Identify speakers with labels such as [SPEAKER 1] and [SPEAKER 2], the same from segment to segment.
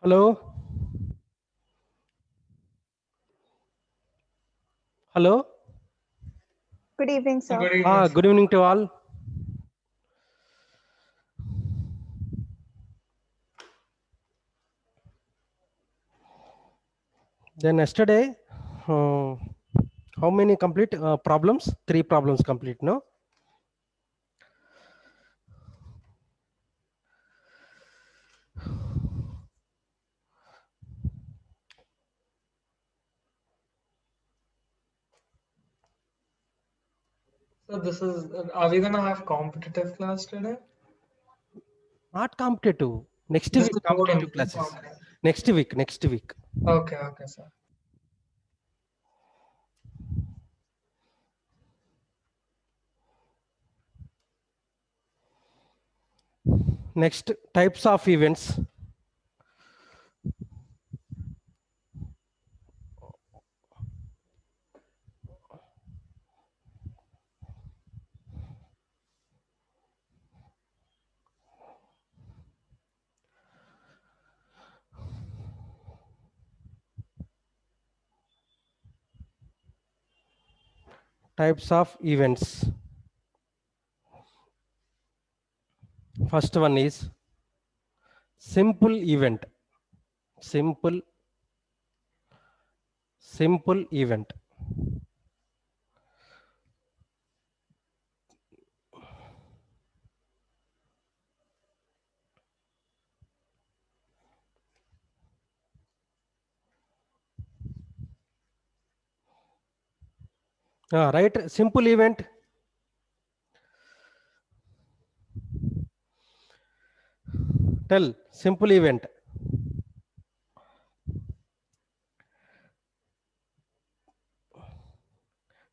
[SPEAKER 1] Hello. Hello.
[SPEAKER 2] Good evening, sir.
[SPEAKER 3] Good evening,
[SPEAKER 1] Good
[SPEAKER 3] sir.
[SPEAKER 1] evening to all. Then yesterday, how many complete problems? Three problems complete, no?
[SPEAKER 3] So this is, are we gonna have competitive class today?
[SPEAKER 1] Not competitive. Next
[SPEAKER 3] Just
[SPEAKER 1] week,
[SPEAKER 3] coding.
[SPEAKER 1] competitive classes.
[SPEAKER 3] Okay.
[SPEAKER 1] Next week, next week.
[SPEAKER 3] Okay, okay, sir.
[SPEAKER 1] Next, types of events. Types of events. First one is simple event. Simple event. Right? Simple event. Tell simple event.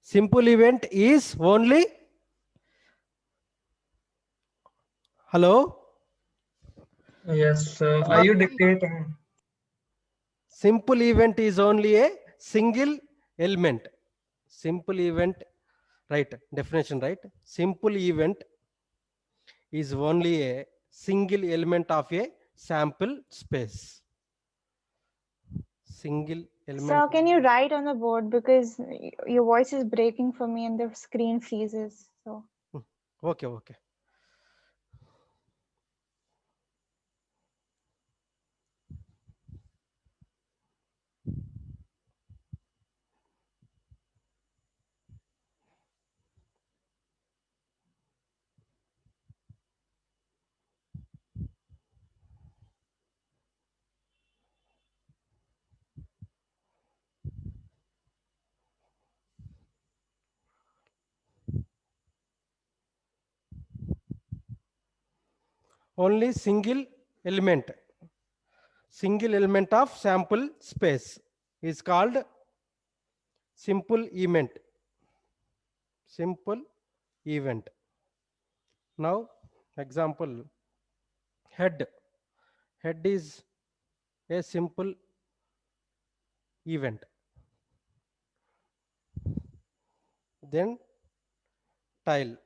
[SPEAKER 1] Simple event is only. Hello.
[SPEAKER 3] Yes, sir. Are you dictating?
[SPEAKER 1] Simple event is only a single element. Simple event, right? Definition, right? Simple event is only a single element of a sample space. Single element.
[SPEAKER 2] Sir, can you write on the board because your voice is breaking for me and the screen freezes. So
[SPEAKER 1] Okay, okay. Only single element of sample space is called simple event. Simple event. Now, example, head. Head is a simple event. Then tile.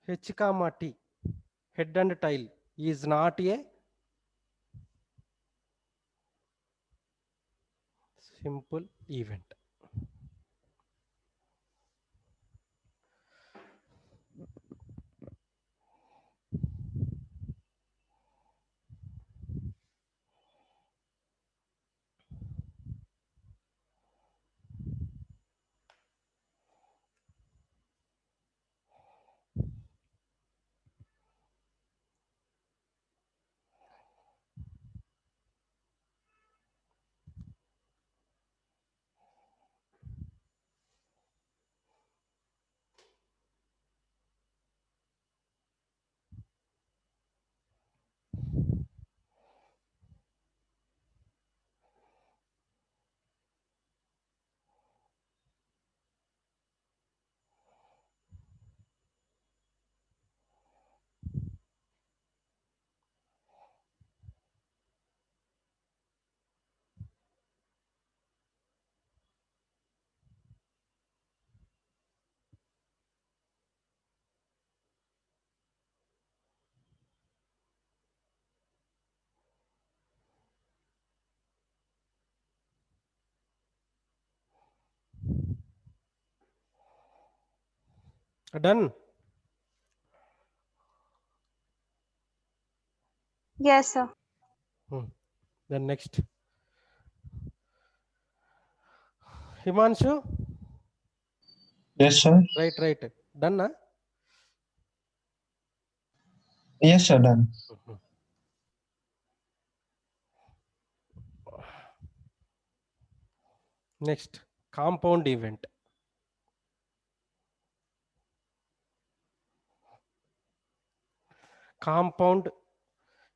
[SPEAKER 1] H comma T. Head and tile is not a simple event. Done.
[SPEAKER 2] Yes, sir.
[SPEAKER 1] Then next. Himanshu.
[SPEAKER 4] Yes, sir.
[SPEAKER 1] Right. Done, na?
[SPEAKER 4] Yes, sir. Done.
[SPEAKER 1] Next, compound event. Compound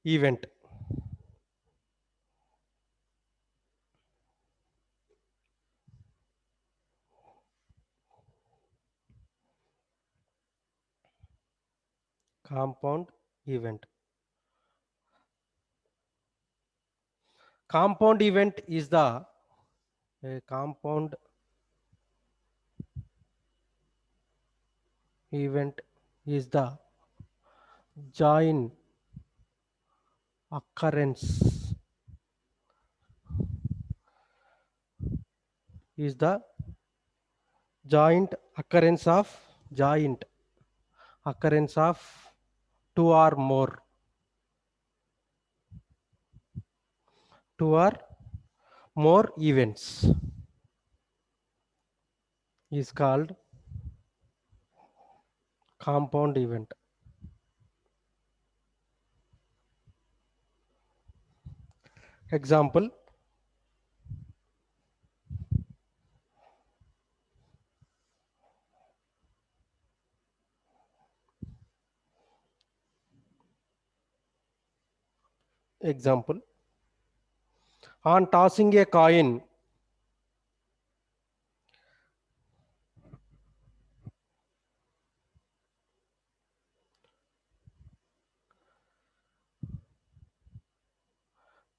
[SPEAKER 1] event. Compound event. Compound event is the compound event is the joint occurrence is the joint occurrence of two or more events is called compound event. Example, on tossing a coin,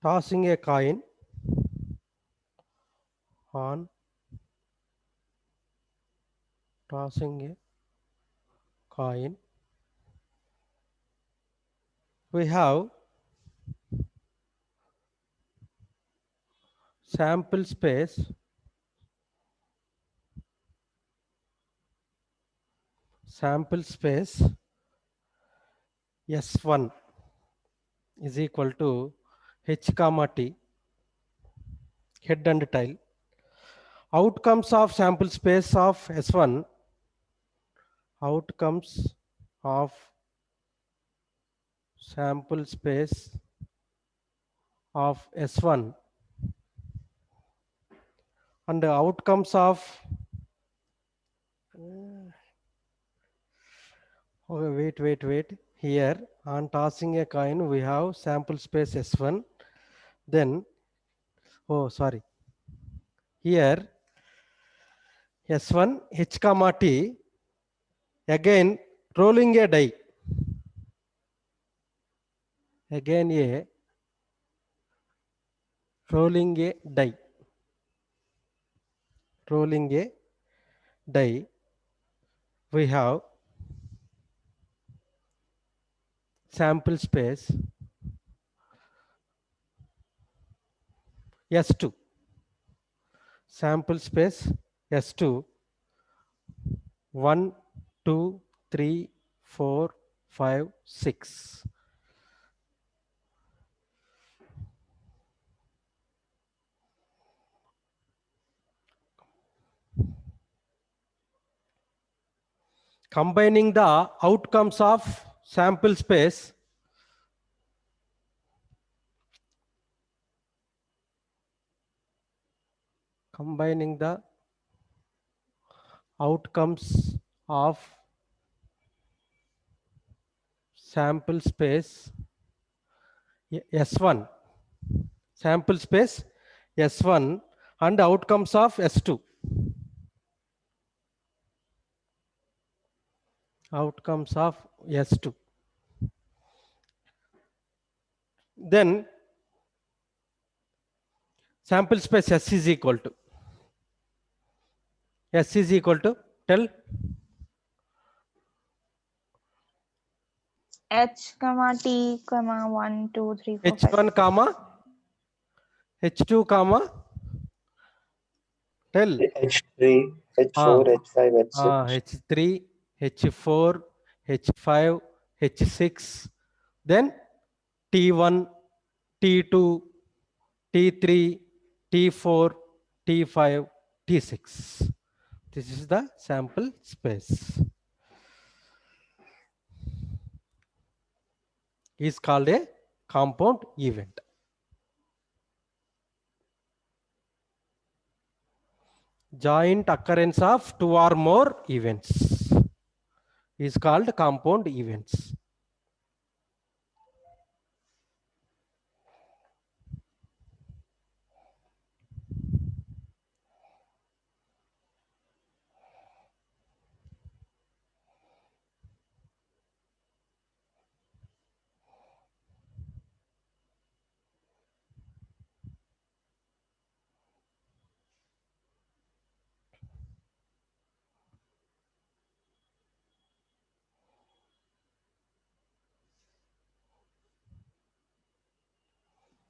[SPEAKER 1] tossing a coin on tossing a coin, we have sample space S1 is equal to h comma t, head and tail. Outcomes of sample space of S1, outcomes of sample space of S1 and the outcomes of wait. Here on tossing a coin, we have sample space S1. Then, here S1 h comma t, again rolling a die. Again a rolling a die. Rolling a die. We have sample space S2. Sample space S2. 1, 2, 3, 4, 5, 6. Combining the outcomes of sample space, combining the outcomes of sample space S1, sample space S1 and outcomes of S2. Outcomes of S2. Then sample space S is equal to tell
[SPEAKER 2] H comma T comma 1, 2, 3, 4, 5.
[SPEAKER 1] H1 comma H2 comma tell
[SPEAKER 4] H3, H4, H5, H6.
[SPEAKER 1] H3, H4, H5, H6, then T1, T2, T3, T4, T5, T6. This is the sample space. Is called a compound event. Joint occurrence of two or more events is called compound events.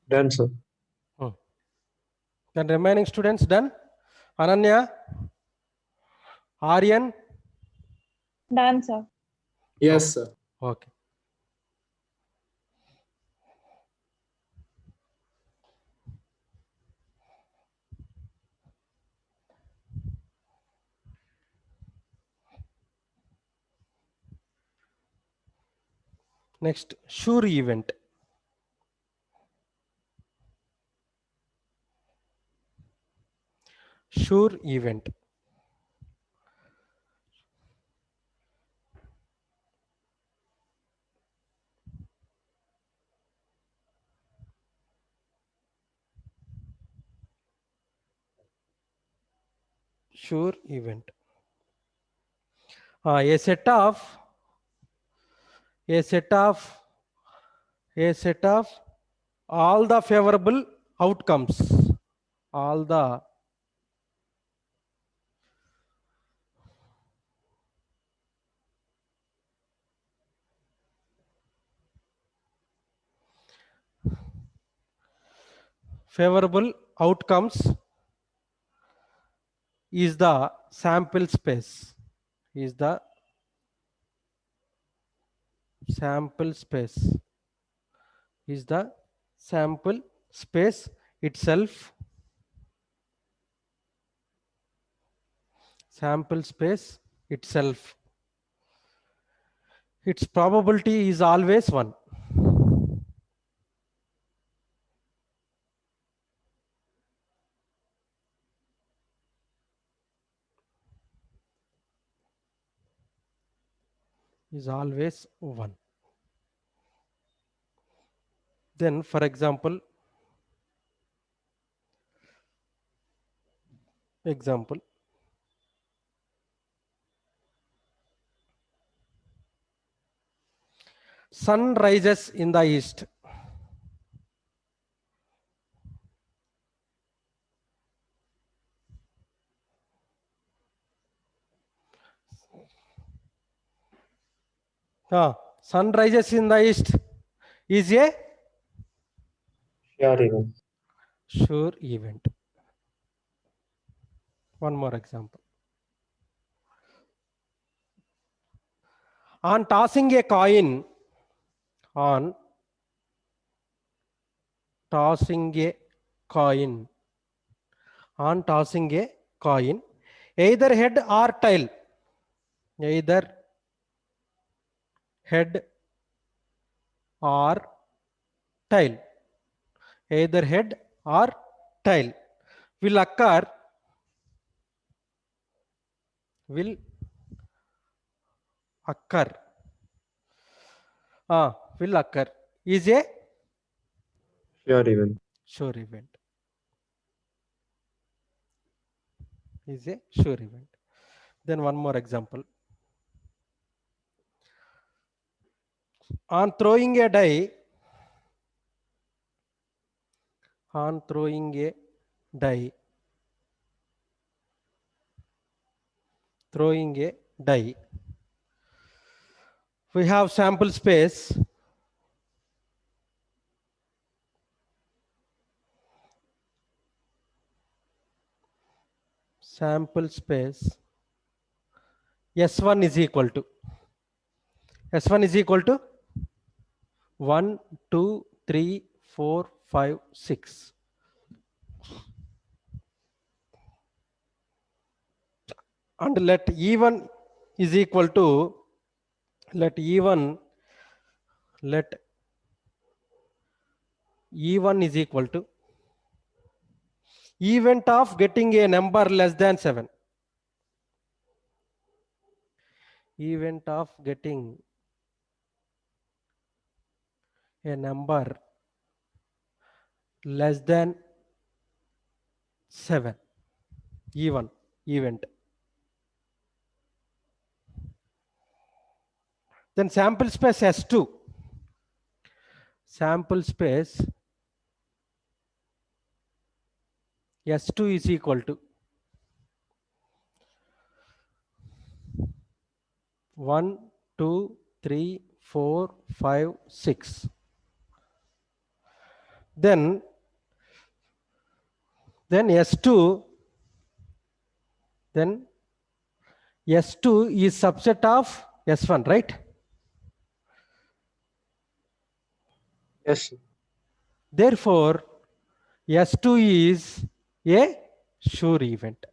[SPEAKER 5] Done, sir.
[SPEAKER 1] Then remaining students done. Ananya, Aryan.
[SPEAKER 2] Done, sir.
[SPEAKER 5] Yes, sir.
[SPEAKER 1] Okay. Next, sure event. Sure event. Sure event. A set of all the favorable outcomes. All the favorable outcomes is the sample space. Is the sample space. Is the sample space itself. Sample space itself. Its probability is always 1. Is always 1. Then, for example, sun rises in the east. Sun rises in the east is a
[SPEAKER 5] Sure event.
[SPEAKER 1] sure event. One more example. On tossing a coin, on tossing a coin, on tossing a coin, either head or tail, either head or tail, either head or tail will occur, will occur, will occur is a
[SPEAKER 5] Sure event.
[SPEAKER 1] sure event. Is a sure event. Then one more example. On throwing a die, on throwing a die, throwing a die, we have sample space. Sample space S1 is equal to S1 is equal to 1, 2, 3, 4, 5, 6. And let E1 is equal to, let E1 is equal to event of getting a number less than 7. Event of getting a number less than 7. E1 event. Then sample space S2. Sample space S2 is equal to 1, 2, 3, 4, 5, 6. Then S2, then S2 is subset of S1, right?
[SPEAKER 5] Yes, sir.
[SPEAKER 1] Therefore, S2 is a sure event.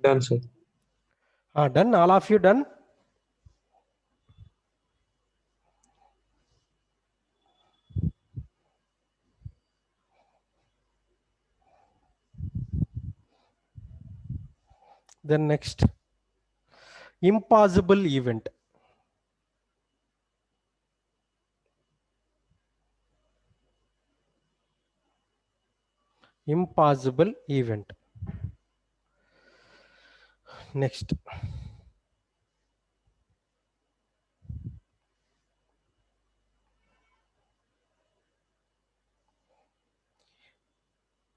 [SPEAKER 5] Done, sir.
[SPEAKER 1] Done? All of you done? Then next, impossible event. Impossible event. Next.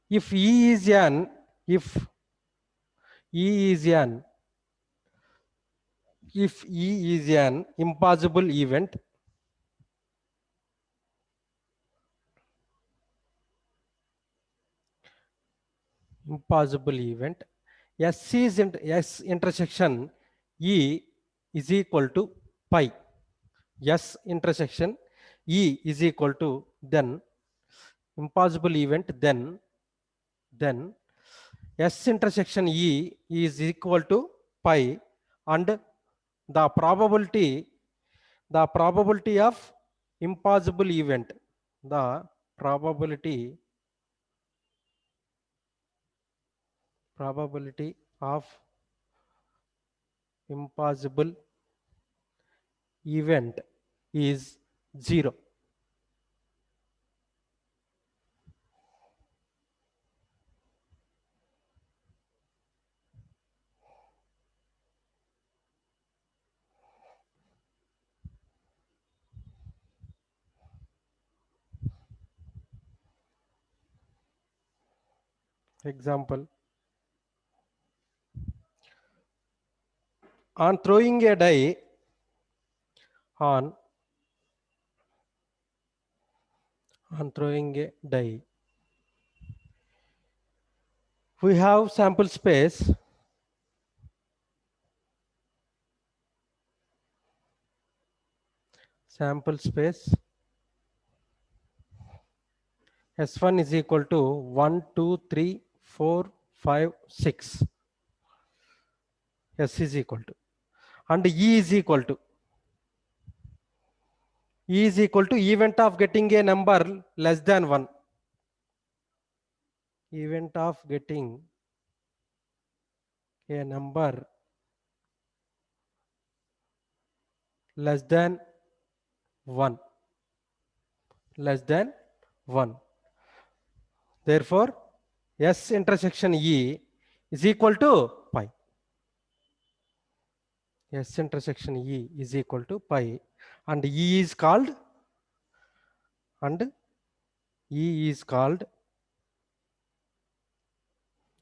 [SPEAKER 1] If E is an, if E is an, if E is an impossible event, S is S intersection E is equal to pi. S intersection E is equal to, then impossible event, then S intersection E is equal to pi, and the probability of impossible event, the probability of impossible event is 0. Example, on throwing a die, we have sample space S1 is equal to 1, 2, 3, 4, 5, 6. S is equal to, and E is equal to, E is equal to event of getting a number less than 1. Event of getting a number less than 1. Less than 1. Therefore, S intersection E is equal to pi. S intersection E is equal to pi, and E is called,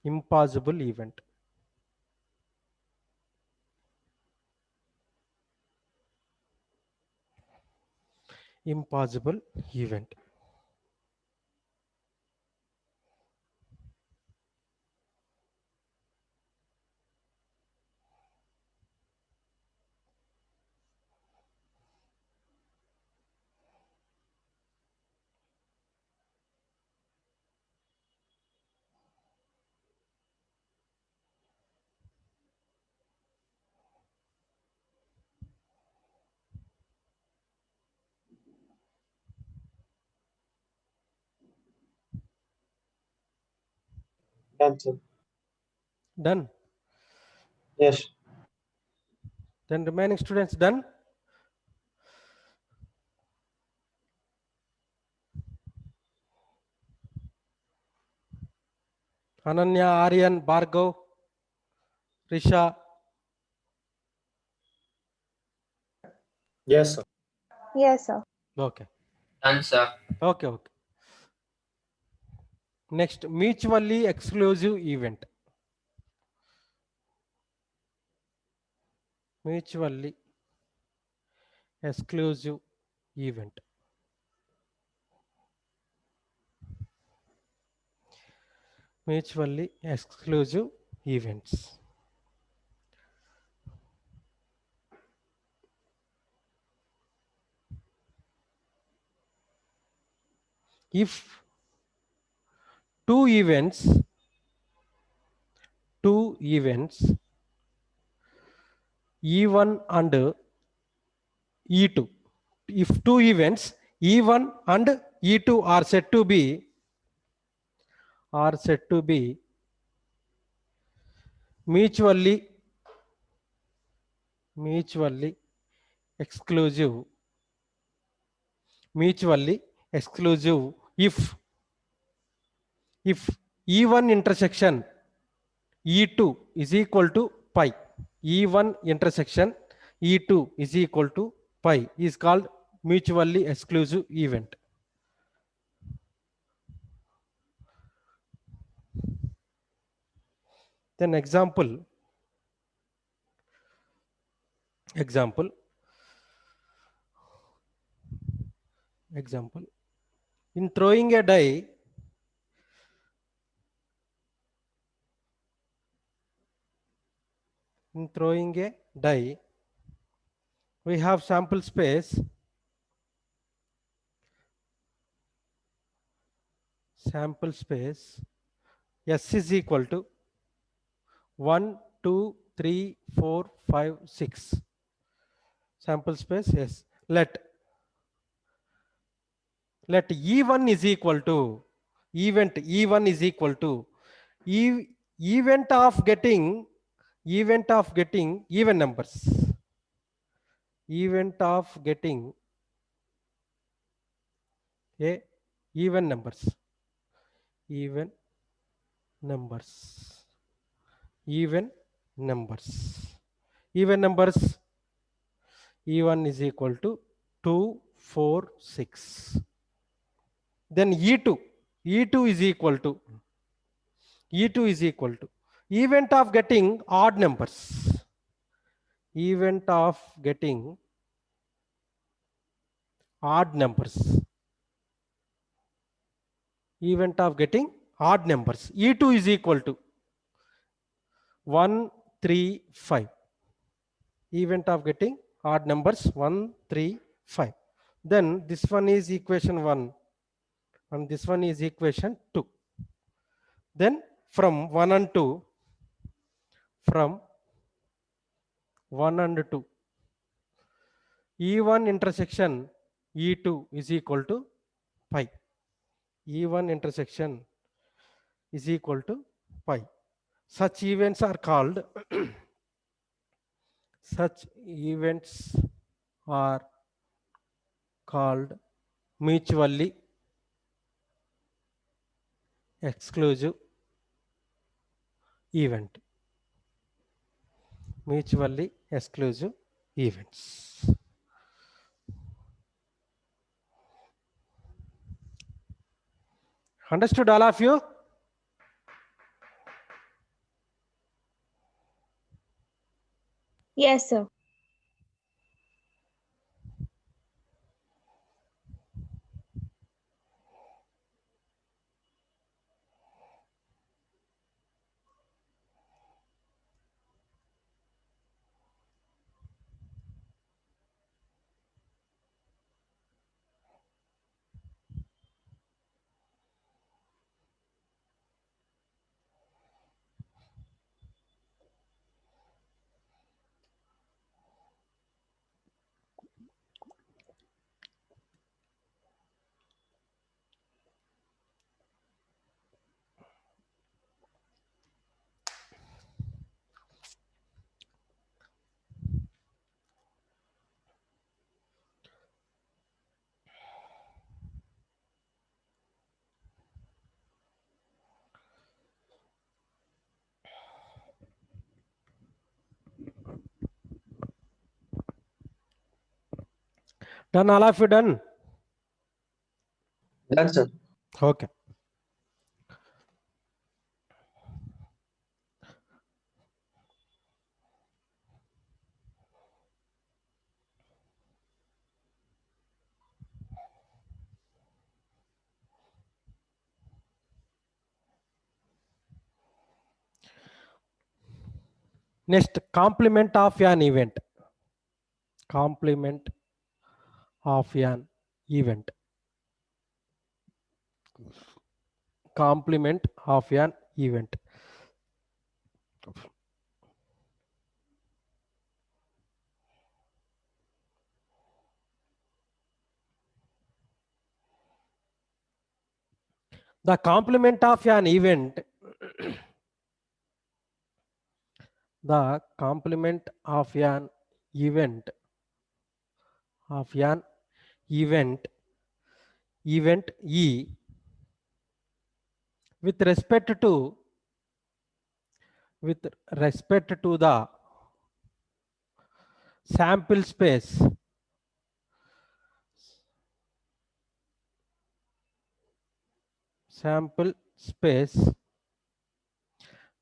[SPEAKER 1] impossible event. Impossible event.
[SPEAKER 5] Done, sir.
[SPEAKER 1] Done.
[SPEAKER 5] Yes.
[SPEAKER 1] Then remaining students done. Ananya, Aryan, Bhargav, Risha.
[SPEAKER 5] Yes, sir.
[SPEAKER 2] Yes, sir.
[SPEAKER 1] Okay.
[SPEAKER 6] Done, sir.
[SPEAKER 1] Okay. Okay. Next, mutually exclusive event. Mutually exclusive event. Mutually exclusive events. If two events E1 and E2, if two events E1 and E2 are said to be mutually exclusive if E1 intersection E2 is equal to pi. E1 intersection E2 is equal to pi is called mutually exclusive event. Then example. In throwing a die, we have sample space. S is equal to 1, 2, 3, 4, 5, 6. Sample space S. Let E1 is equal to event E1 is equal to event of getting even numbers. Event of getting even numbers. E1 is equal to 2, 4, 6. Then E2 is equal to event of getting odd numbers. Event of getting odd numbers. E2 is equal to 1, 3, 5. Event of getting odd numbers 1, 3, 5. Then this one is equation 1 and this one is equation 2. Then from 1 and 2, from 1 and 2, E1 intersection E2 is equal to pi. E1 intersection is equal to pi. Such events are called such events are called mutually exclusive event. Mutually exclusive events. Understood, all of you?
[SPEAKER 2] Yes, sir.
[SPEAKER 1] Done, all of you done?
[SPEAKER 5] Done, sir.
[SPEAKER 1] Okay. Next, complement of an event. Complement of an event. Complement of an event. The complement of an event, the complement of an event, event E with respect to the sample space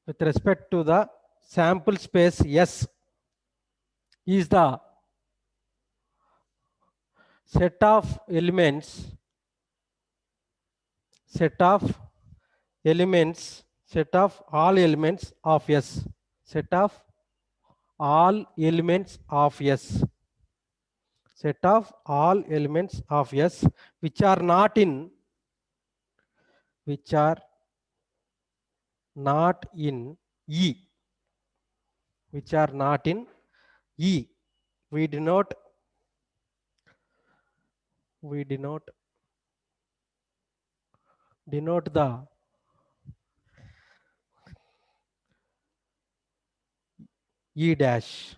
[SPEAKER 1] with respect to the sample space S is the set of elements set of all elements of S, set of all elements of S, set of all elements of S which are not in E, which are not in E. We denote the E dash.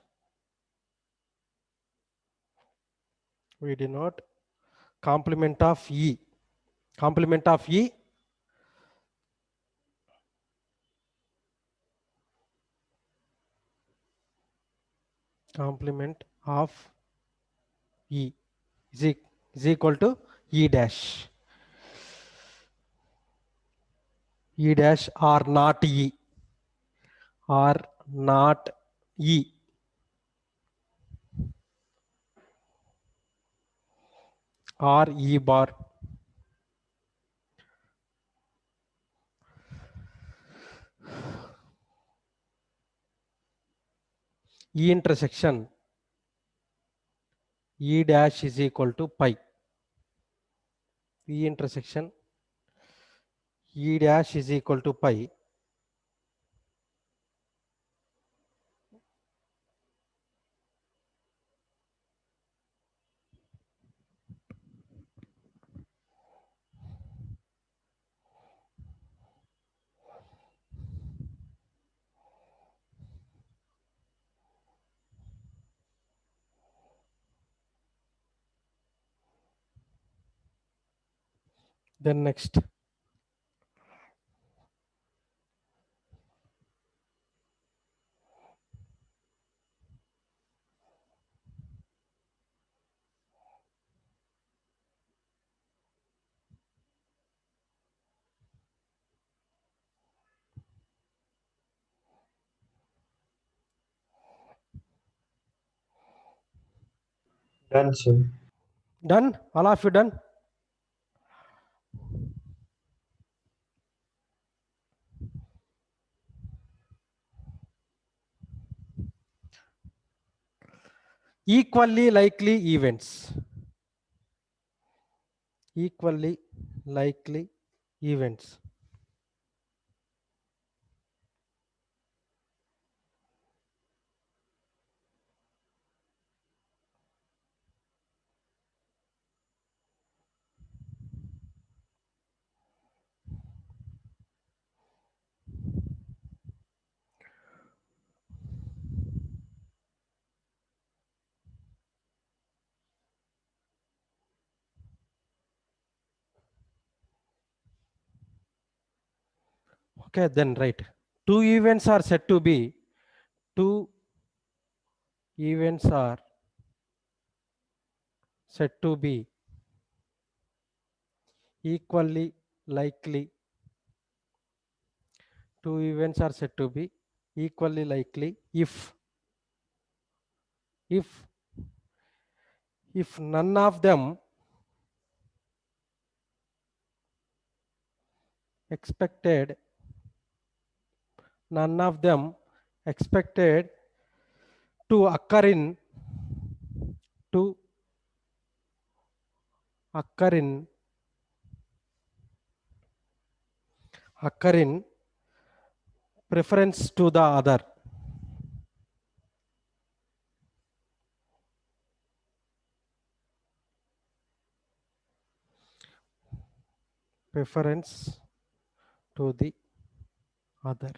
[SPEAKER 1] We denote complement of E. Complement of E complement of E is equal to E dash. E dash or not E, or not E. Or E bar. E intersection E dash is equal to pi. E intersection E dash is equal to pi. Then next.
[SPEAKER 5] Done, sir.
[SPEAKER 1] Done? All of you done? Equally likely events. Equally likely events. Okay, then right. Two events are said to be, two events are said to be equally likely. Two events are said to be equally likely if if none of them expected, none of them expected to occur in, to occur in, occur in preference to the other. Preference to the other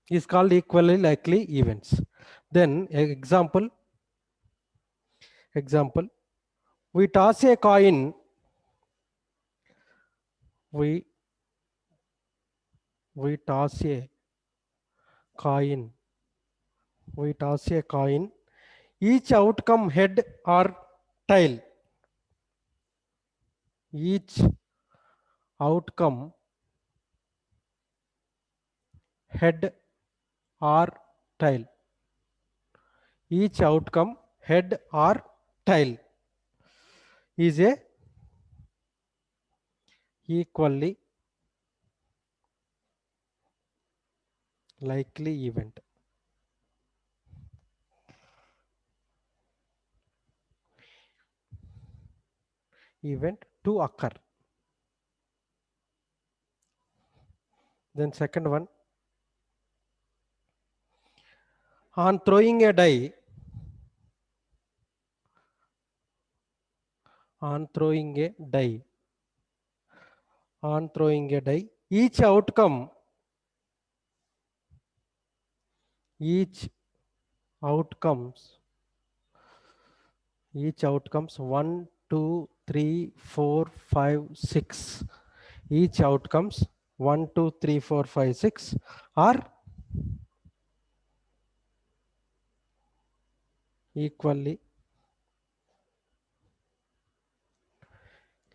[SPEAKER 1] is called equally likely events. Then example, we toss a coin, we toss a coin, we toss a coin, each outcome head or tail, each outcome head or tail, each outcome head or tail is a equally likely event. Event to occur. Then second one, on throwing a die, on throwing a die, on throwing a die, each outcome, each outcomes, each outcomes 1, 2, 3, 4, 5, 6, each outcomes 1, 2, 3, 4, 5, 6 are equally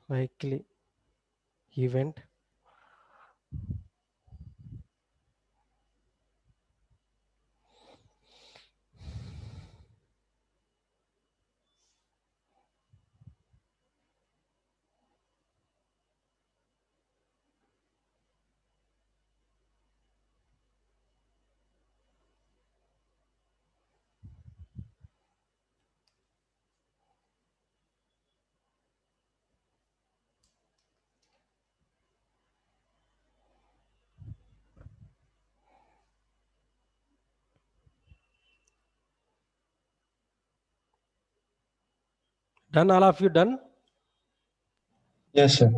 [SPEAKER 1] likely event. Done? All of you done?
[SPEAKER 4] Yes, sir.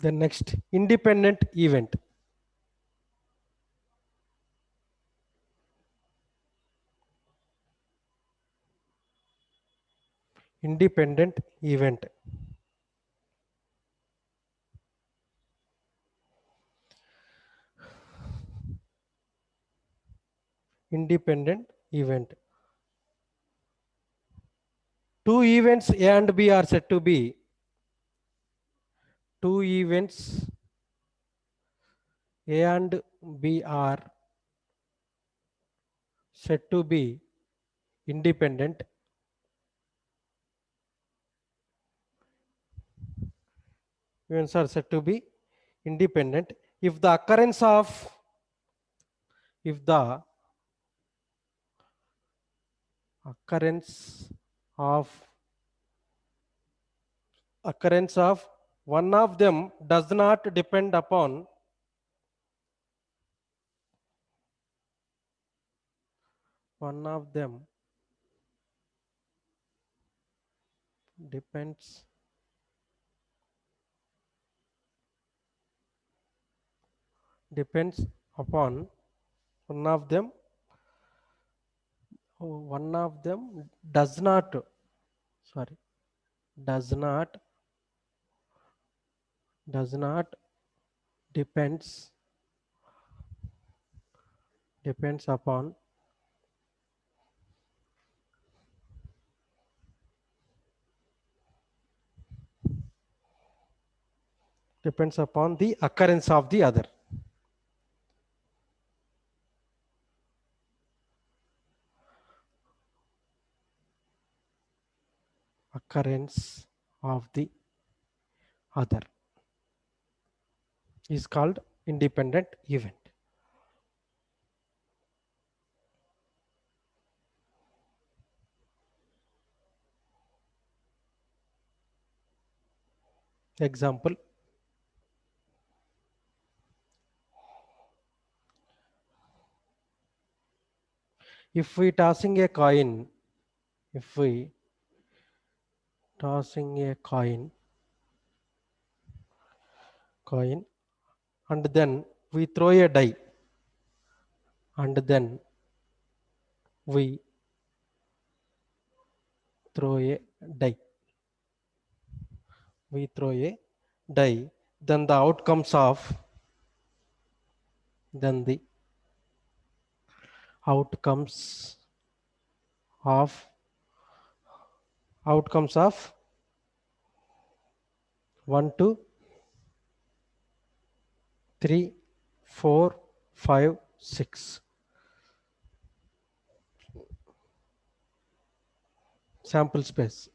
[SPEAKER 1] Then next, independent event. Independent event. Independent event. Two events A and B are said to be two events A and B are said to be independent. Events are said to be independent if the occurrence of occurrence of one of them does not depend upon one of them depends upon one of them does not depends upon the occurrence of the other. Occurrence of the other is called independent event. Example, if we tossing a coin, and then we throw a die, we throw a die, then the outcomes of outcomes of 1 2 3 4 5 6 sample space.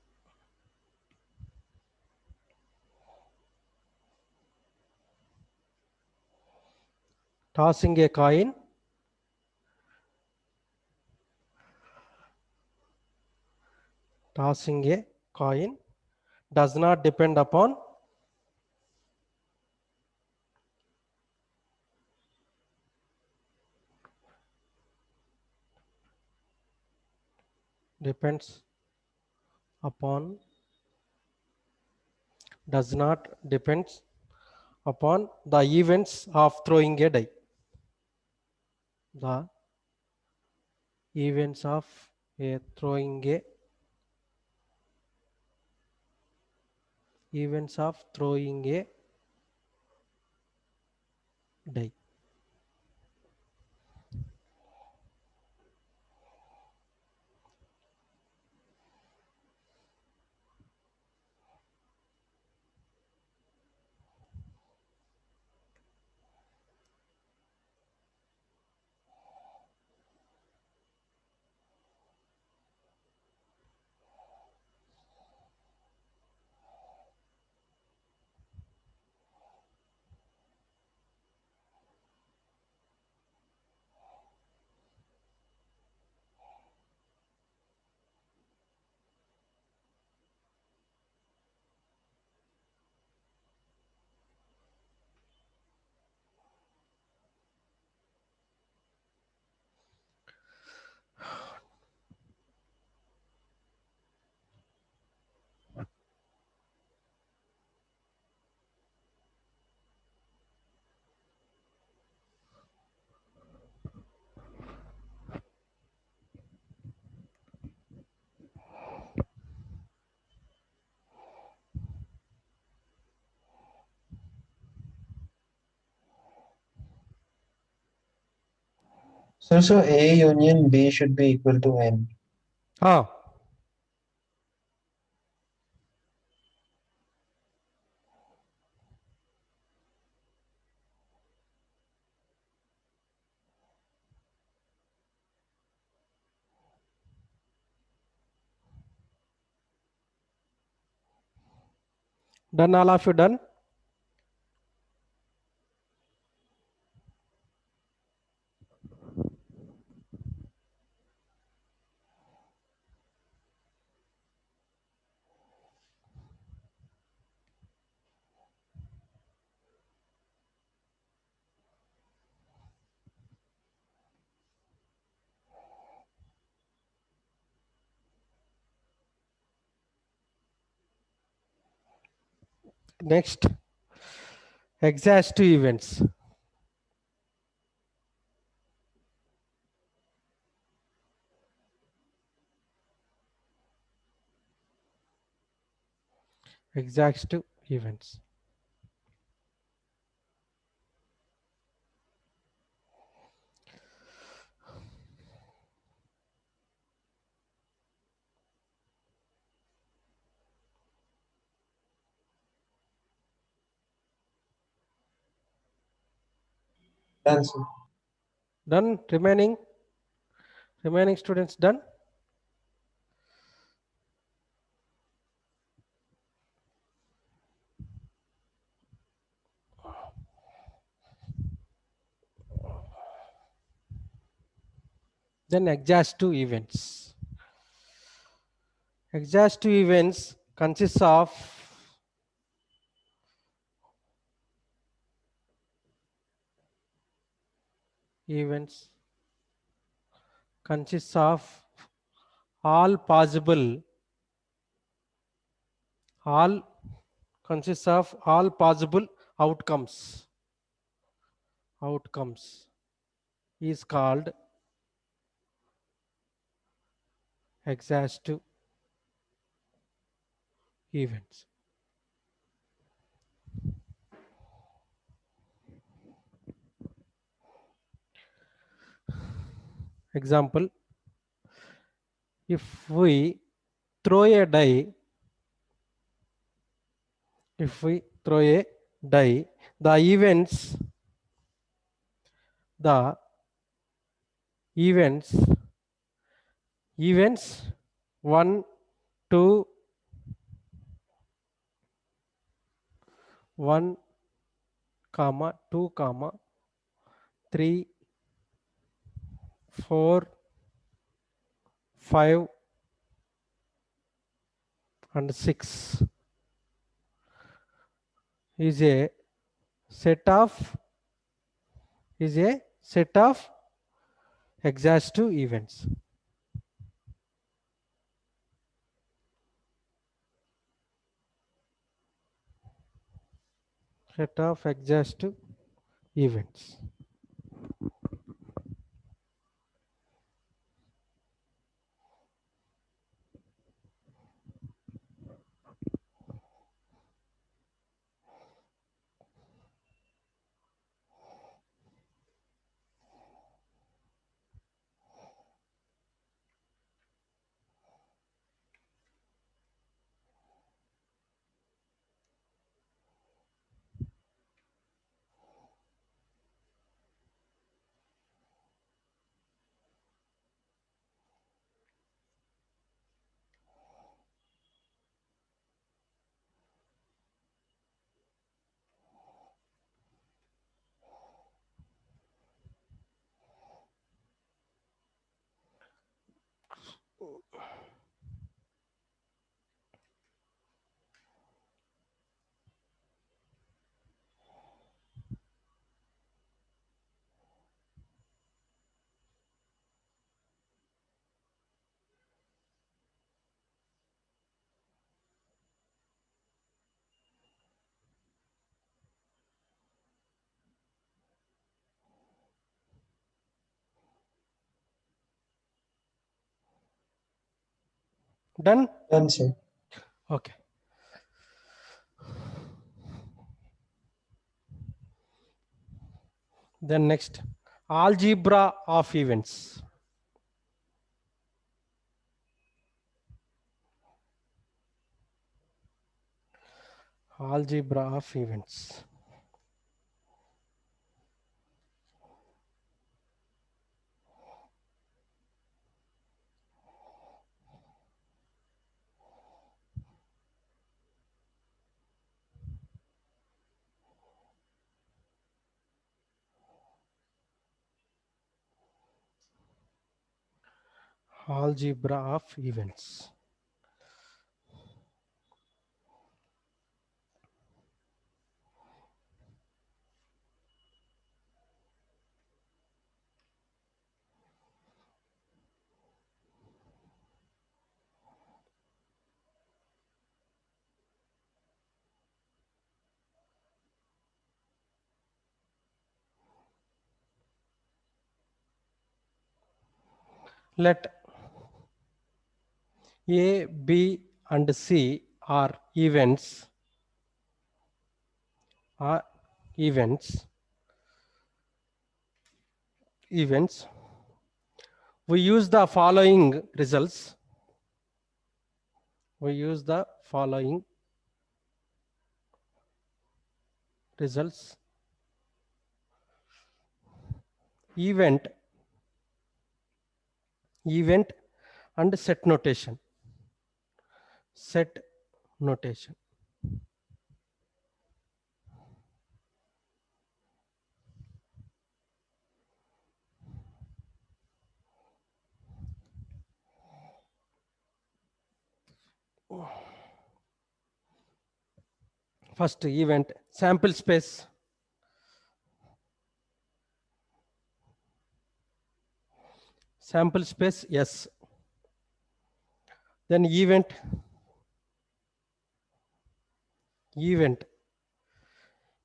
[SPEAKER 1] Tossing a coin, does not depend upon the events of throwing a die. The events of throwing a die.
[SPEAKER 5] Sir, so A union B should be equal to N.
[SPEAKER 1] Ah, done, all of you done? Next, exhaustive events. Exhaustive events.
[SPEAKER 5] Done, sir.
[SPEAKER 1] Done. Remaining students done. Then exhaustive events. Exhaustive events consists of events consists of all possible all consists of all possible outcomes is called exhaustive events. Example, if we throw a die, the the events events 1 2 1 comma 2 comma 3 4 5 and 6 is a set of exhaustive events. Set of exhaustive events. Done?
[SPEAKER 5] Done, sir.
[SPEAKER 1] Okay. Then next, algebra of events. Algebra of events. Algebra of events. Let A, B, and C are events. Are events. Events. We use the following results. We use the following results. Event and set notation. Set notation. First event, sample space. Sample space, yes. Then event.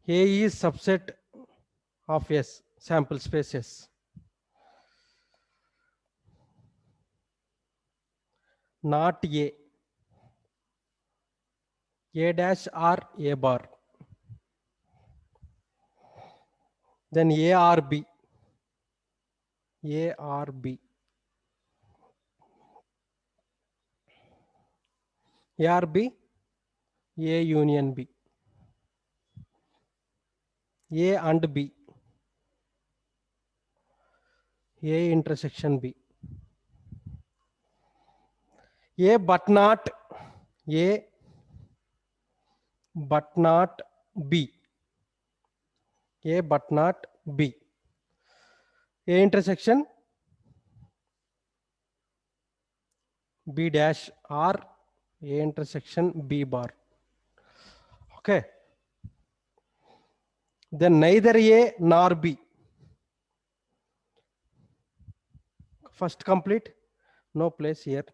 [SPEAKER 1] A is subset of S, sample space S. Not A. A dash or A bar. Then A or B. A or B. A or B. A union B. A and B. A intersection B. A but not A but not B. A but not B. A intersection B dash or A intersection B bar. Okay. Then neither A nor B. First complete. No place here.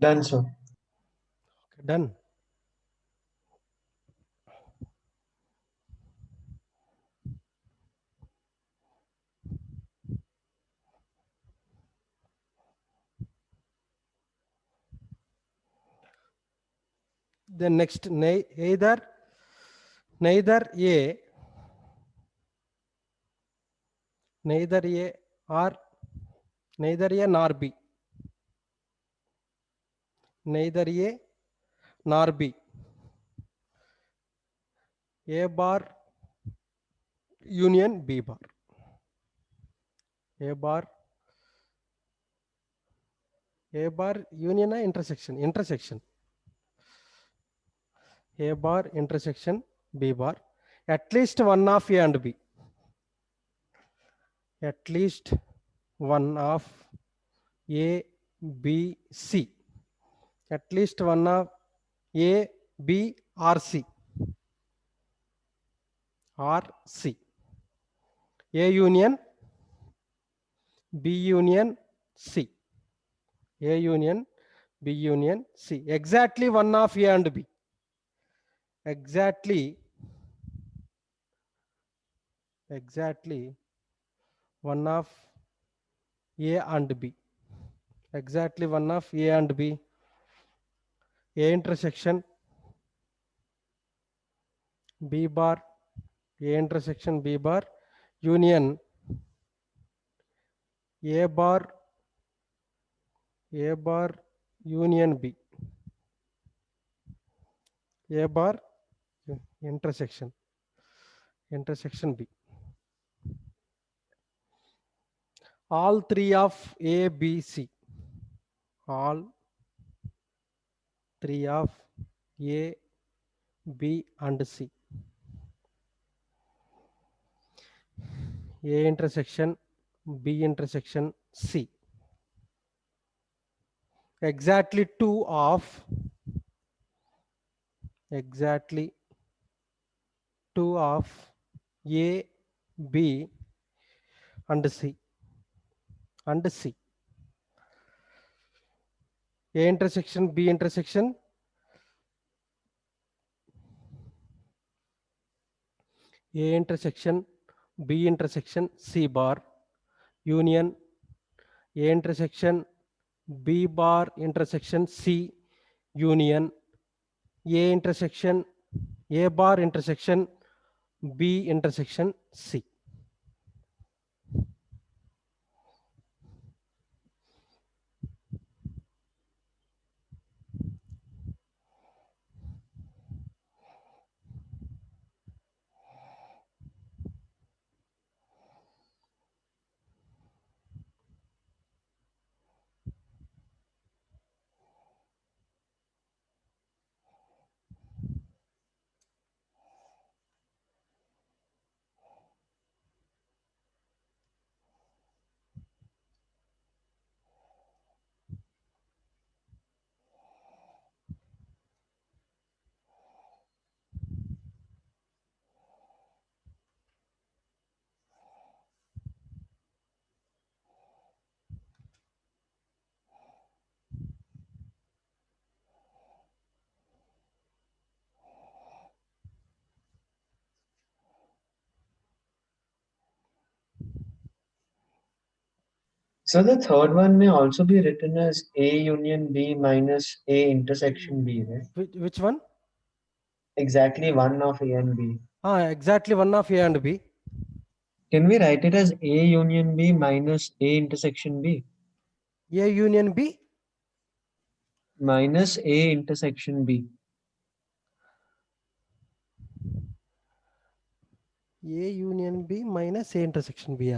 [SPEAKER 5] Done, sir.
[SPEAKER 1] Okay, done. Then next, neither A or neither A nor B. Neither A nor B. A bar union B bar. A bar union intersection. A bar intersection B bar. At least one of A and B. At least one of A, B, C. At least one of A, B, or C. Or C. A union, B union, C. A union, B union, C. Exactly one of A and B. Exactly one of A and B. Exactly one of A and B. A intersection B bar, A intersection B bar, union A bar union B. A bar intersection B. All three of A, B, C. All three of A, B, and C. A intersection B intersection C. Exactly two of A, B, and C. A intersection B intersection A intersection B intersection C bar union A intersection B bar intersection C union A intersection A bar intersection B intersection C.
[SPEAKER 5] So the third one may also be written as A union B minus A intersection B, right?
[SPEAKER 1] Which one?
[SPEAKER 5] Exactly one of A and B.
[SPEAKER 1] Exactly one of A and B.
[SPEAKER 5] Can we write it as A union B minus A intersection B?
[SPEAKER 1] A union B.
[SPEAKER 5] Minus A intersection B.
[SPEAKER 1] A union B minus A intersection B.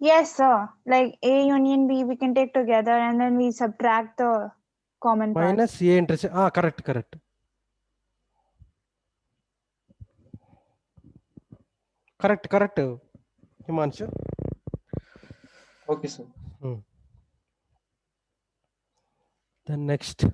[SPEAKER 2] Yes, sir. Like A union B, we can take together and then we subtract the common part.
[SPEAKER 1] Minus A intersection. Correct. Correct. Himanshu.
[SPEAKER 5] Okay, sir.
[SPEAKER 1] Then next.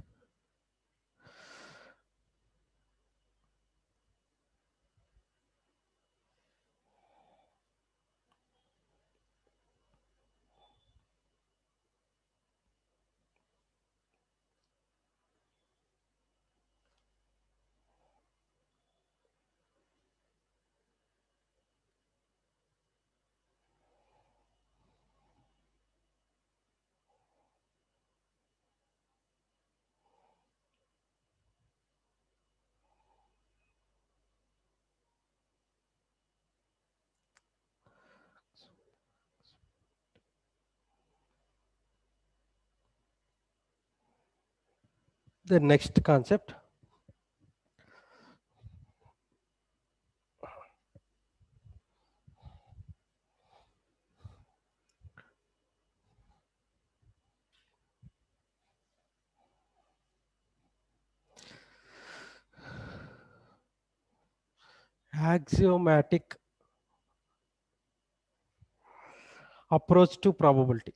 [SPEAKER 1] The next concept, axiomatic approach to probability.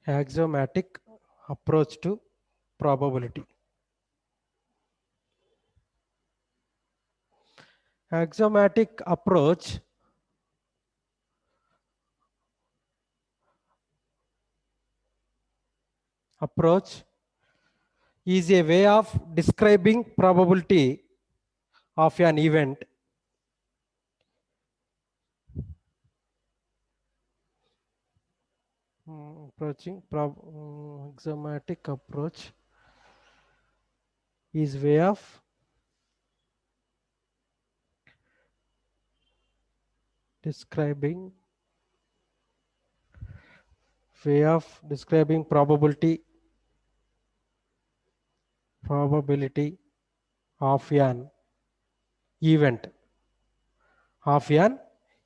[SPEAKER 1] Axiomatic approach to probability. Axiomatic approach is a way of describing probability of an event axiomatic approach is way of describing probability of an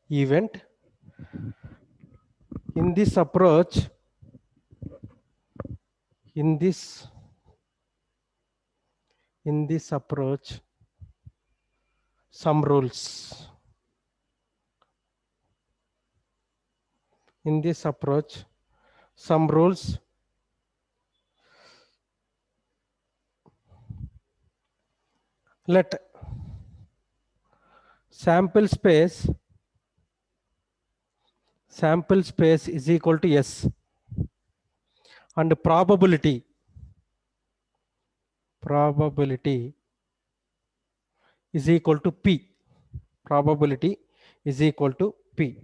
[SPEAKER 1] event in this approach some rules let sample space is equal to S and probability is equal to P. Probability is equal to P.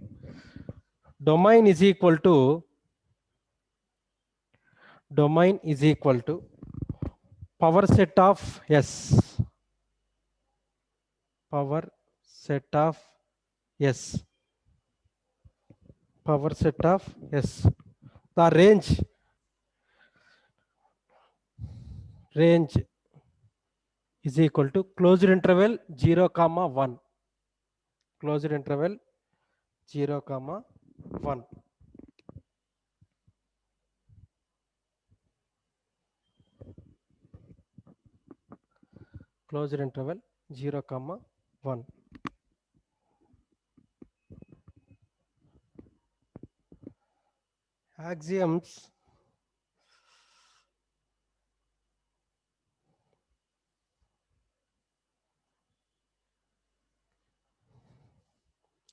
[SPEAKER 1] Domain is equal to power set of S. Power set of S. The range is equal to closed interval 0, 1. Closed interval 0, 1. Closed interval 0, 1.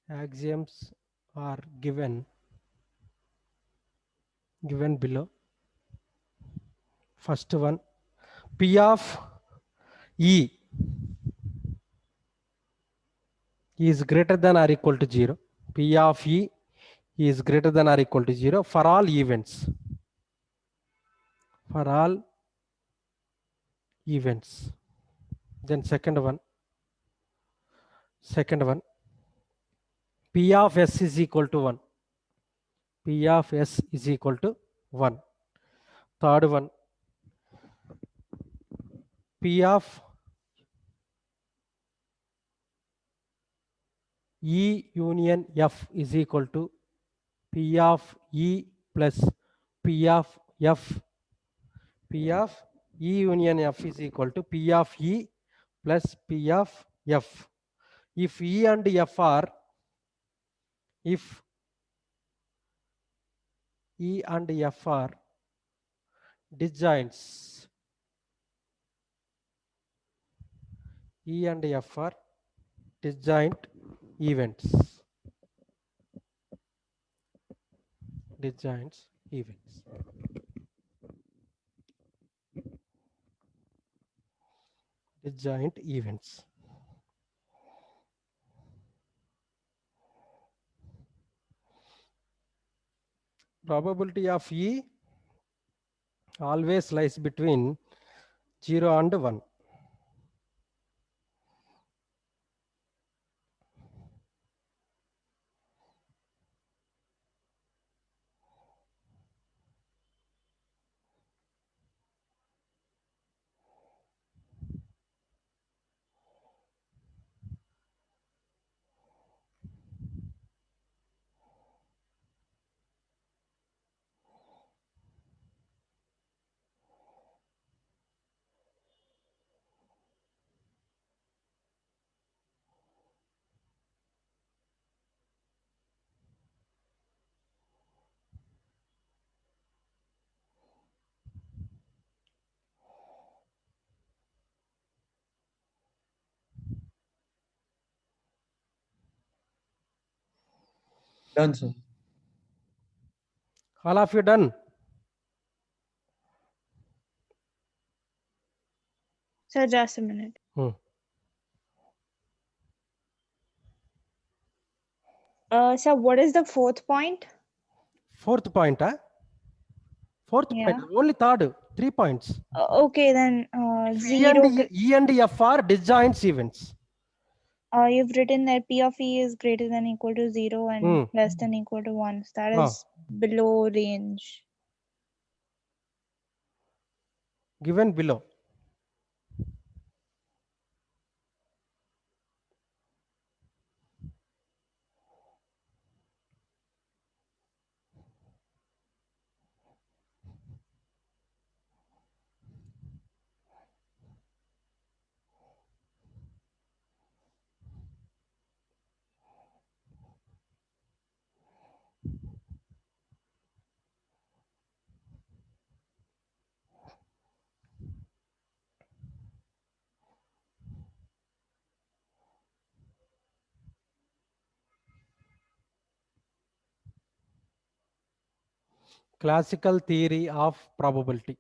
[SPEAKER 1] Axioms are given below. First one, P of E is greater than or equal to 0. P of E is greater than or equal to 0 for all events. Then second one, P of S is equal to 1. P of S is equal to 1. Third one, P of E union F is equal to P of E plus P of F. P of E union F is equal to P of E plus P of F. If E and F are disjoints, E and F are disjoint events. Disjoint events. Probability of E always lies between 0 and 1.
[SPEAKER 5] Done, sir.
[SPEAKER 1] All of you done?
[SPEAKER 2] So just a minute. So what is the fourth point?
[SPEAKER 1] Fourth point, huh? Fourth
[SPEAKER 2] Yeah.
[SPEAKER 1] point, only third, 3 points.
[SPEAKER 2] Okay, then
[SPEAKER 1] E and,
[SPEAKER 2] 0.
[SPEAKER 1] E and F are disjoint events.
[SPEAKER 2] You've written that P of E is greater than equal to 0 and less than equal to 1. So that is below range.
[SPEAKER 1] Given below. Classical theory of probability.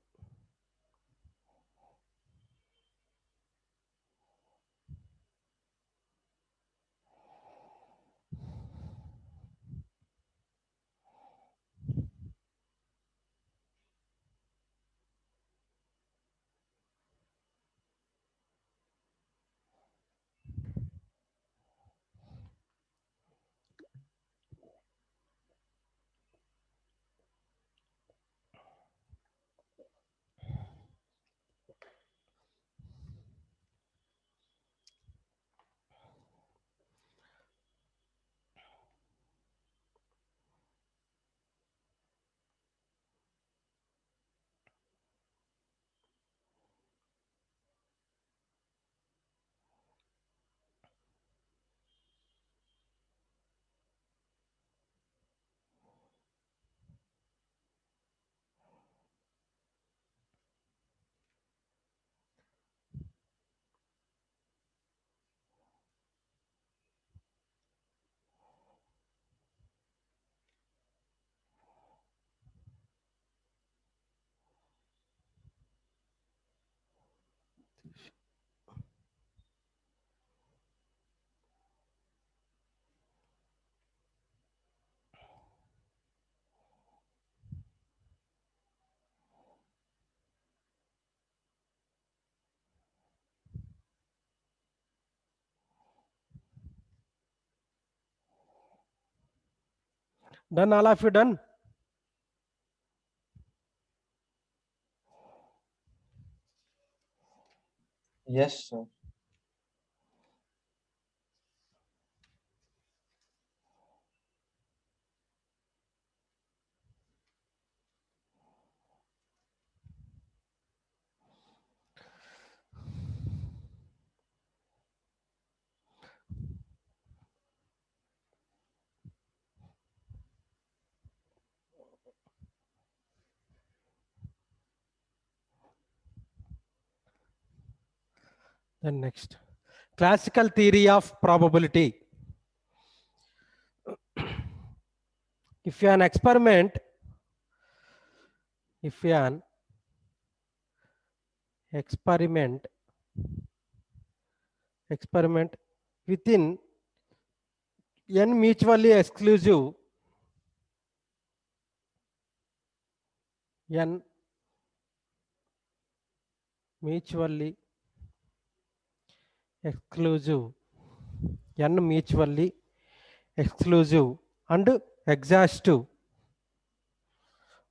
[SPEAKER 1] Done, all of you done?
[SPEAKER 5] Yes, sir.
[SPEAKER 1] Then next, classical theory of probability. If an experiment, if an experiment within n mutually exclusive n mutually exclusive, n mutually exclusive and exhaustive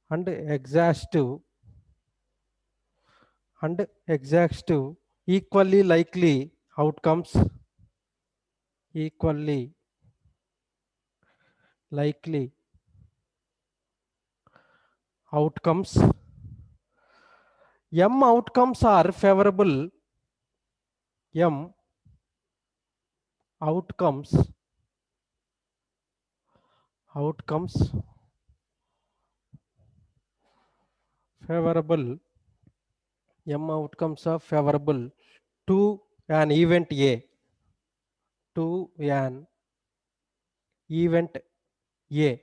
[SPEAKER 1] and exhaustive equally likely outcomes, equally likely outcomes. M outcomes are favorable. M outcomes favorable. M outcomes are favorable to an event A, to an event A.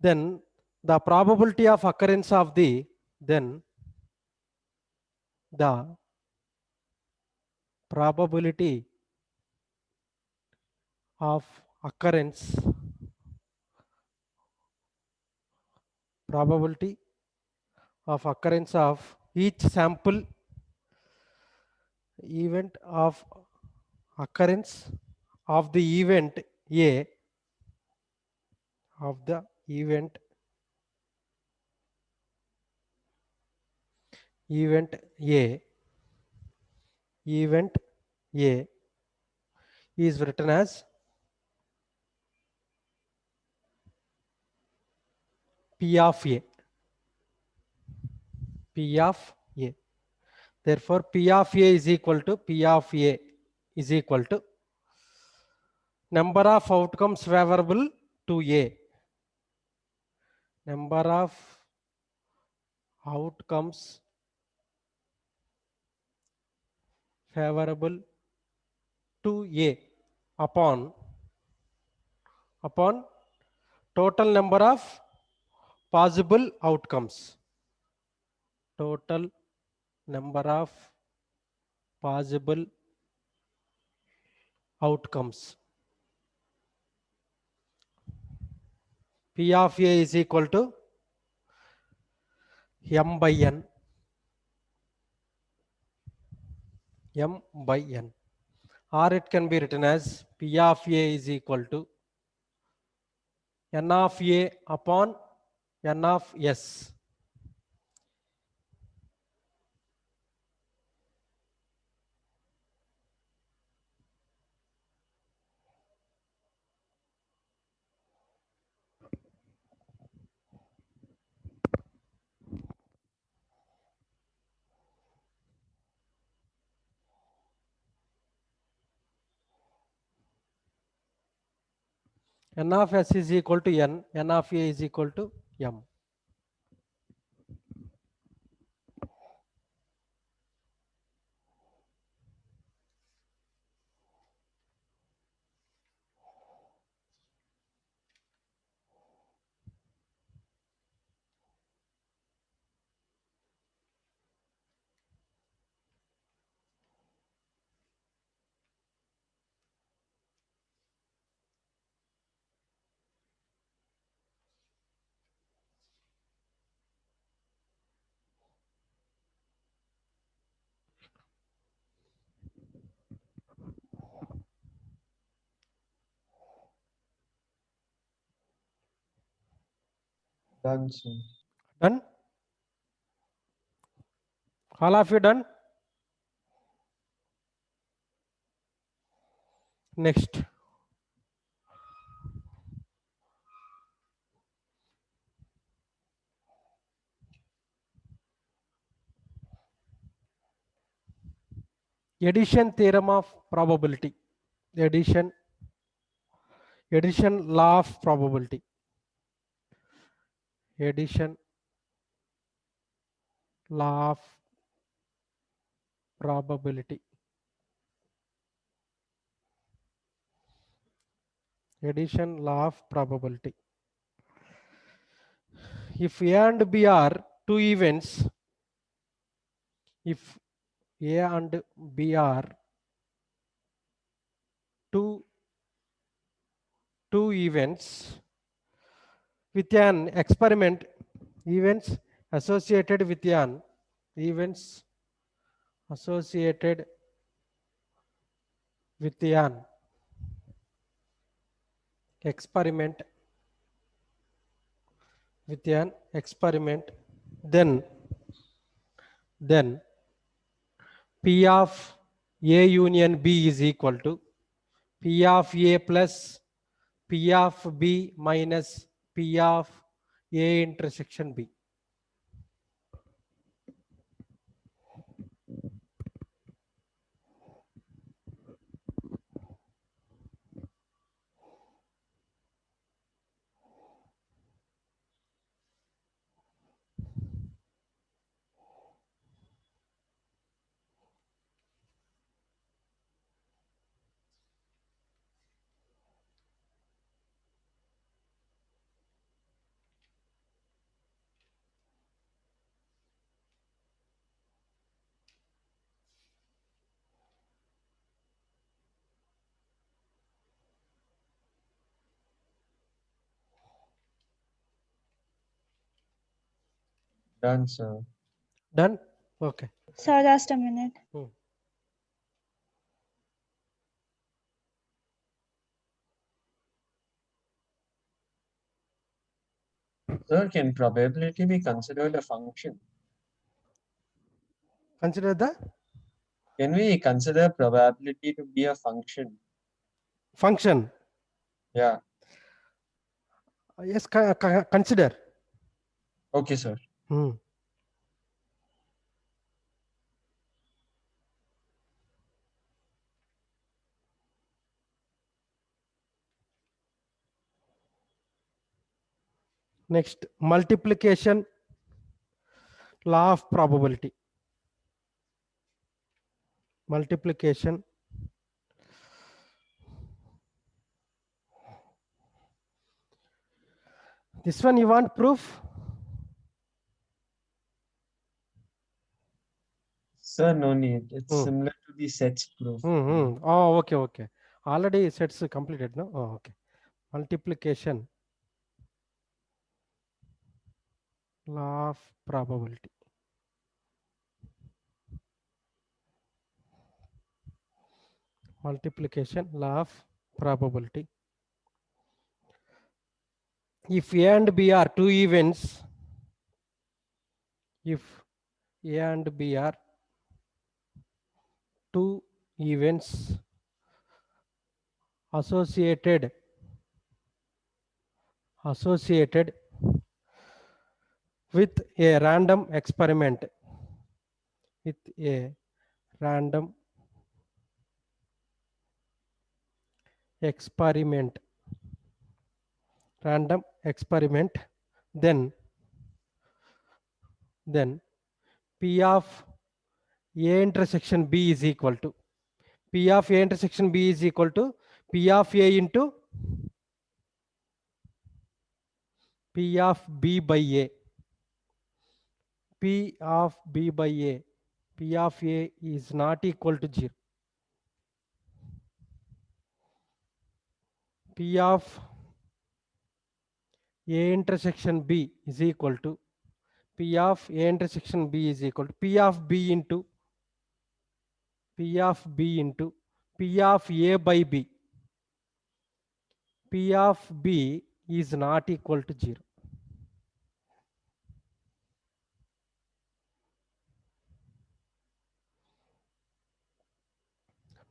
[SPEAKER 1] Then the probability of occurrence of the probability of occurrence of each sample event of occurrence of the event A of the event A is written as P of A. P of A. Therefore, P of A is equal to number of outcomes favorable to A. Number of outcomes favorable to A upon total number of possible outcomes. Total number of possible outcomes. P of A is equal to M by N. M by N. Or it can be written as P of A is equal to N of A upon N of S. N of S is equal to N. N of A is equal to M.
[SPEAKER 5] Done, sir.
[SPEAKER 1] Done? All of you done? Next. Addition theorem of probability. Addition law of probability. Addition law of probability. Addition law of probability. If A and B are two events, if A and B are two events with an experiment, events associated with an events associated with an experiment then P of A union B is equal to P of A plus P of B minus P of A intersection B.
[SPEAKER 5] Done, sir.
[SPEAKER 1] Done? Okay.
[SPEAKER 2] Sir, just a minute.
[SPEAKER 5] Sir, can probability be considered a function?
[SPEAKER 1] Consider the
[SPEAKER 5] Can we consider probability to be a function?
[SPEAKER 1] function.
[SPEAKER 5] Yeah.
[SPEAKER 1] Yes, consider.
[SPEAKER 5] Okay, sir.
[SPEAKER 1] Next, multiplication law of probability. Multiplication this one you want proof?
[SPEAKER 5] Sir, no need. It's similar to the sets proof.
[SPEAKER 1] Oh, okay. Already sets completed, no? Oh, okay. Multiplication law of probability. Multiplication law of probability. If A and B are two events, if A and B are two events associated with a random experiment, random experiment, then P of A intersection B is equal to P of A intersection B is equal to P of A into P of B by A. P of B by A. P of A is not equal to 0. P of A intersection B is equal to P of A intersection B is equal to P of B into P of A by B. P of B is not equal to 0.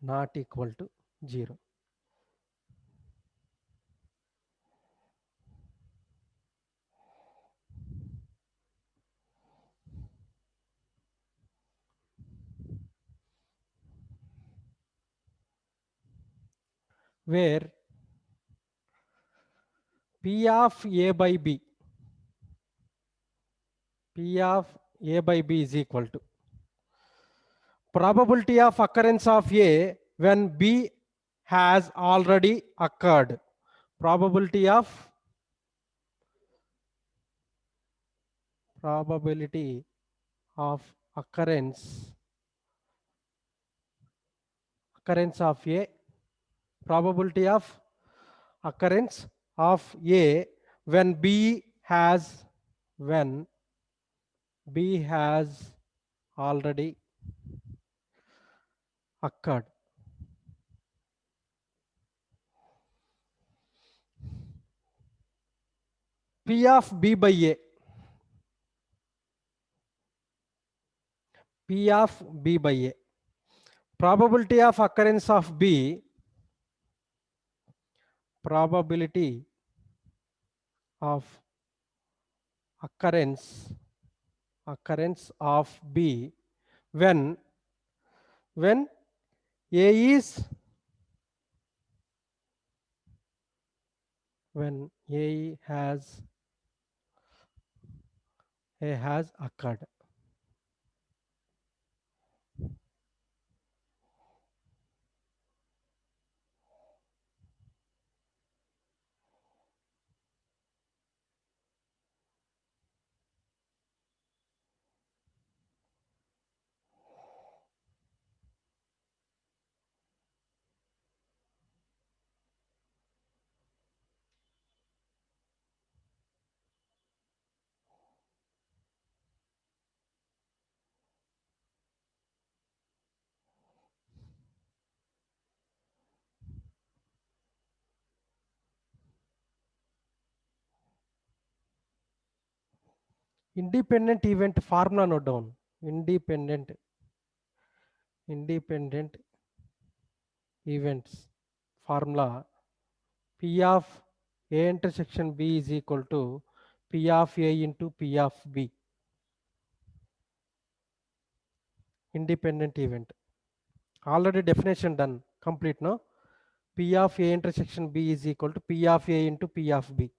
[SPEAKER 1] Not equal to 0. Where P of A by B, P of A by B is equal to probability of occurrence of A when B has already occurred. Probability of occurrence of A, probability of occurrence of A when B has already occurred. P of B by A. P of B by A. Probability of occurrence of B. Probability of occurrence of B when A is when A has occurred. Independent event formula note down. Independent events formula. P of A intersection B is equal to P of A into P of B. Independent event. Already definition done. Complete, no? P of A intersection B is equal to P of A into P of B.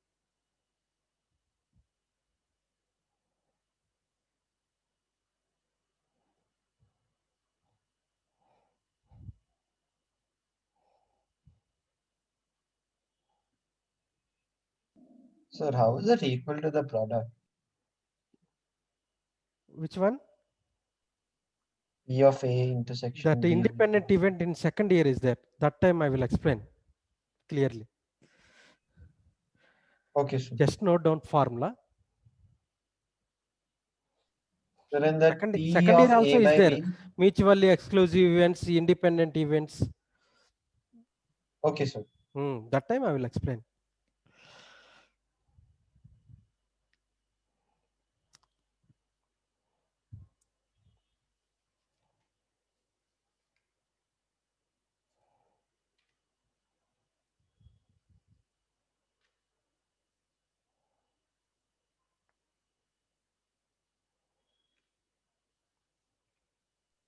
[SPEAKER 5] Sir, how is it equal to the product?
[SPEAKER 1] Which one?
[SPEAKER 5] P of A intersection
[SPEAKER 1] That
[SPEAKER 5] B.
[SPEAKER 1] independent event in second year is there. That time I will explain clearly.
[SPEAKER 5] Okay, sir.
[SPEAKER 1] Just note down formula.
[SPEAKER 5] So then that
[SPEAKER 1] Second
[SPEAKER 5] P
[SPEAKER 1] year
[SPEAKER 5] of
[SPEAKER 1] also
[SPEAKER 5] A
[SPEAKER 1] is
[SPEAKER 5] by
[SPEAKER 1] there.
[SPEAKER 5] B.
[SPEAKER 1] Mutually exclusive events, independent events.
[SPEAKER 5] Okay, sir.
[SPEAKER 1] That time I will explain.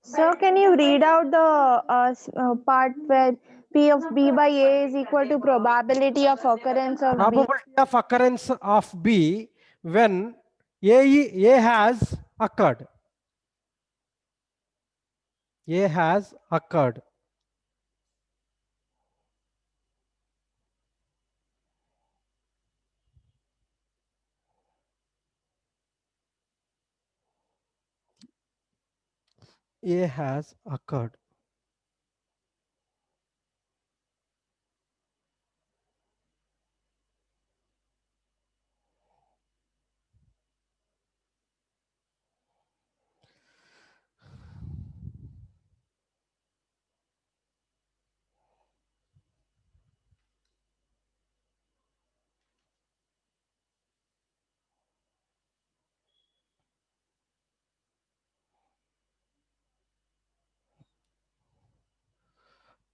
[SPEAKER 2] So can you read out the part where P of B by A is equal to probability of occurrence of B?
[SPEAKER 1] Probability of occurrence of B when A has occurred. A has occurred. A has occurred.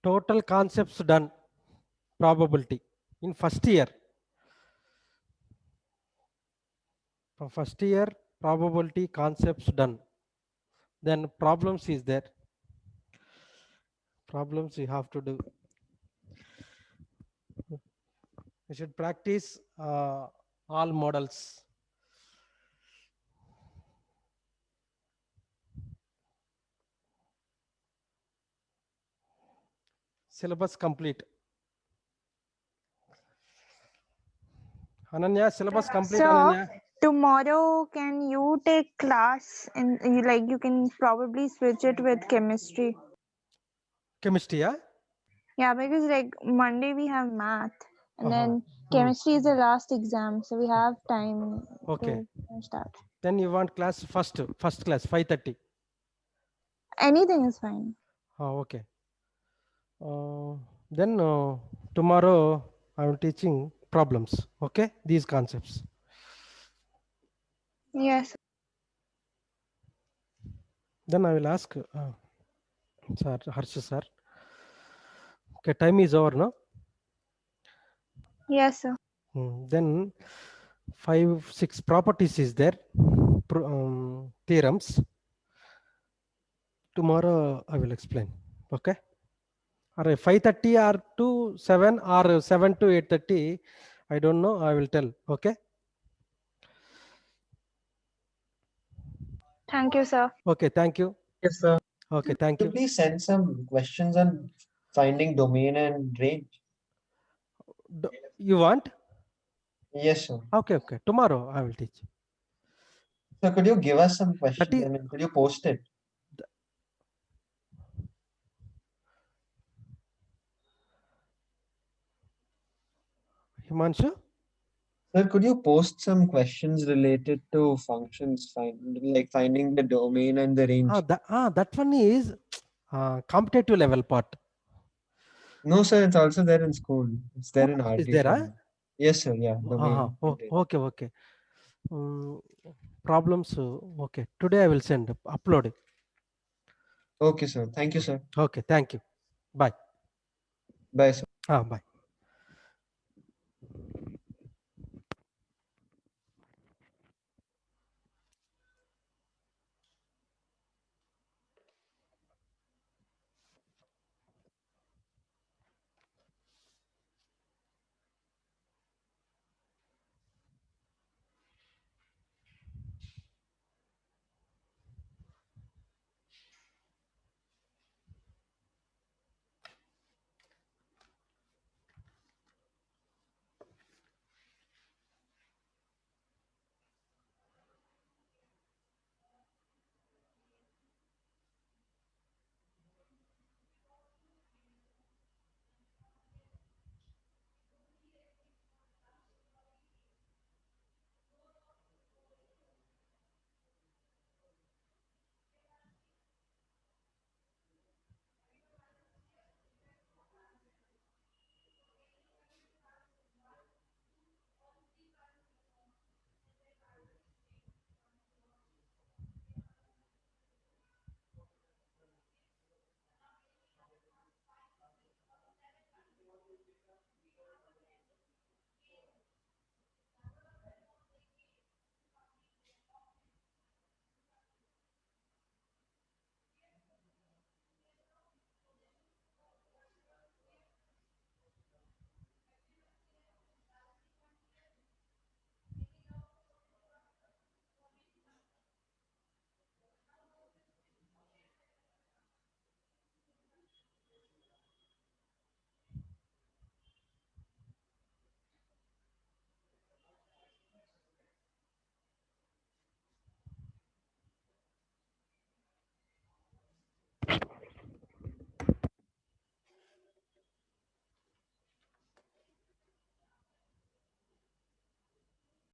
[SPEAKER 1] Total concepts done. Probability in first year. From first year, probability concepts done. Then problems is there. Problems you have to do. You should practice all models. Syllabus complete. Ananya, syllabus complete.
[SPEAKER 2] So
[SPEAKER 1] Ananya.
[SPEAKER 2] tomorrow, can you take class and you can probably switch it with chemistry?
[SPEAKER 1] Chemistry, yeah?
[SPEAKER 2] Yeah, because like Monday we have math, and then
[SPEAKER 1] Hmm.
[SPEAKER 2] chemistry is the last exam, so we have time
[SPEAKER 1] Okay.
[SPEAKER 2] to finish that.
[SPEAKER 1] Then you want class first class 5:30.
[SPEAKER 2] anything is fine.
[SPEAKER 1] Okay. Then tomorrow I am teaching problems. Okay, these concepts.
[SPEAKER 2] Yes.
[SPEAKER 1] Then I will ask sir, Harsha sir. Okay, time is over, no?
[SPEAKER 2] Yes, sir.
[SPEAKER 1] Then 5, 6 properties is there, theorems. Tomorrow I will explain. Okay. Or 5:30 or to 7 or 7 to 8:30. I don't know. I will tell. Okay.
[SPEAKER 2] Thank you, sir.
[SPEAKER 1] Okay. Thank you.
[SPEAKER 3] Yes, sir.
[SPEAKER 1] Okay. Thank
[SPEAKER 5] Could
[SPEAKER 1] you.
[SPEAKER 5] you please send some questions on finding domain and range?
[SPEAKER 1] You want?
[SPEAKER 5] Yes, sir.
[SPEAKER 1] Okay. Okay. Tomorrow I will teach.
[SPEAKER 5] So could you give us some questions?
[SPEAKER 1] 30
[SPEAKER 5] I mean, could you post it?
[SPEAKER 1] Himanshu?
[SPEAKER 5] Sir, could you post some questions related to functions, like finding the domain and the range?
[SPEAKER 1] That one is competitive level part.
[SPEAKER 5] No, sir, it's also there in school. It's there in
[SPEAKER 1] Is
[SPEAKER 5] RT.
[SPEAKER 1] there?
[SPEAKER 5] sir. Yes, sir. Yeah, domain.
[SPEAKER 1] Oh,
[SPEAKER 5] and range.
[SPEAKER 1] okay. Okay. Problems. Okay. Today I will send. Upload it.
[SPEAKER 5] Okay, sir. Thank you, sir.
[SPEAKER 1] Okay. Thank you. Bye.
[SPEAKER 5] Bye, sir.
[SPEAKER 1] Bye.